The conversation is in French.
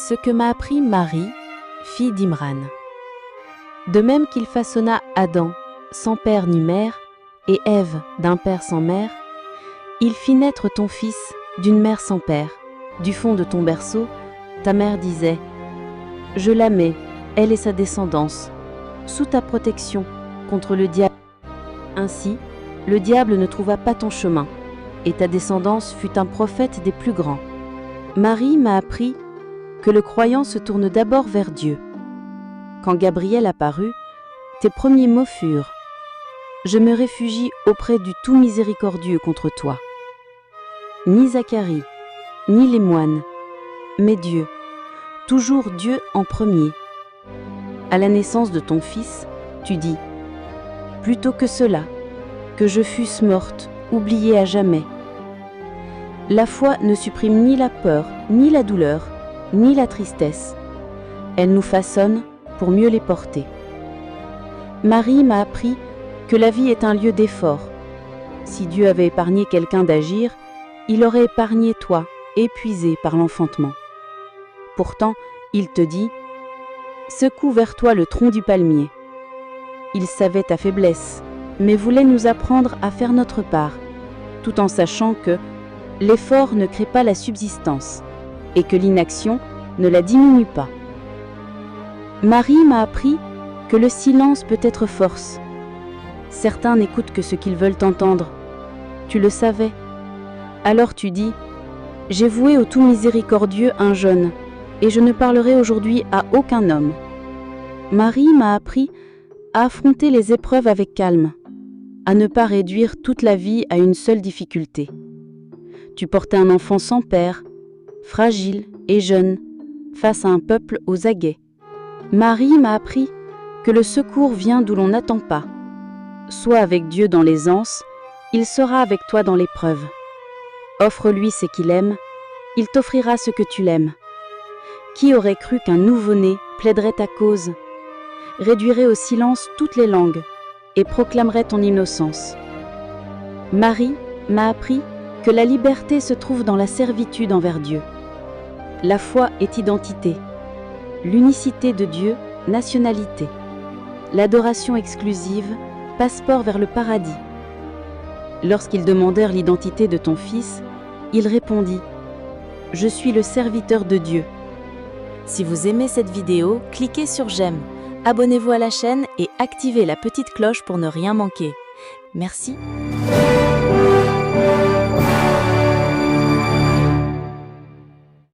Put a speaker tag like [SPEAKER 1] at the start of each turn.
[SPEAKER 1] Ce que m'a appris Marie, fille d'Imran. De même qu'il façonna Adam, sans père ni mère, et Ève, d'un père sans mère, il fit naître ton fils d'une mère sans père. Du fond de ton berceau, ta mère disait « Je la mets, elle et sa descendance, sous ta protection contre le diable. » Ainsi, le diable ne trouva pas ton chemin, et ta descendance fut un prophète des plus grands. Marie m'a appris que le croyant se tourne d'abord vers Dieu. Quand Gabriel apparut, tes premiers mots furent « Je me réfugie auprès du tout miséricordieux contre toi. » Ni Zacharie, ni les moines, mais Dieu, toujours Dieu en premier. À la naissance de ton fils, tu dis « Plutôt que cela, que je fusse morte, oubliée à jamais. » La foi ne supprime ni la peur, ni la douleur, ni la tristesse. Elle nous façonne pour mieux les porter. Marie m'a appris que la vie est un lieu d'effort. Si Dieu avait épargné quelqu'un d'agir, il aurait épargné toi, épuisé par l'enfantement. Pourtant, il te dit « Secoue vers toi le tronc du palmier. » Il savait ta faiblesse, mais voulait nous apprendre à faire notre part, tout en sachant que l'effort ne crée pas la subsistance et que l'inaction ne la diminue pas. Marie m'a appris que le silence peut être force. Certains n'écoutent que ce qu'ils veulent entendre. Tu le savais. Alors tu dis « J'ai voué au tout miséricordieux un jeûne, et je ne parlerai aujourd'hui à aucun homme. » Marie m'a appris à affronter les épreuves avec calme, à ne pas réduire toute la vie à une seule difficulté. Tu portais un enfant sans père, fragile et jeune, face à un peuple aux aguets. Marie m'a appris que le secours vient d'où l'on n'attend pas. Sois avec Dieu dans l'aisance, il sera avec toi dans l'épreuve. Offre-lui ce qu'il aime, il t'offrira ce que tu l'aimes. Qui aurait cru qu'un nouveau-né plaiderait ta cause, réduirait au silence toutes les langues et proclamerait ton innocence? Marie m'a appris que la liberté se trouve dans la servitude envers Dieu. La foi est identité, l'unicité de Dieu, nationalité, l'adoration exclusive, passeport vers le paradis. Lorsqu'ils demandèrent l'identité de ton fils, il répondit « Je suis le serviteur de Dieu. »
[SPEAKER 2] Si vous aimez cette vidéo, cliquez sur j'aime, abonnez-vous à la chaîne et activez la petite cloche pour ne rien manquer. Merci.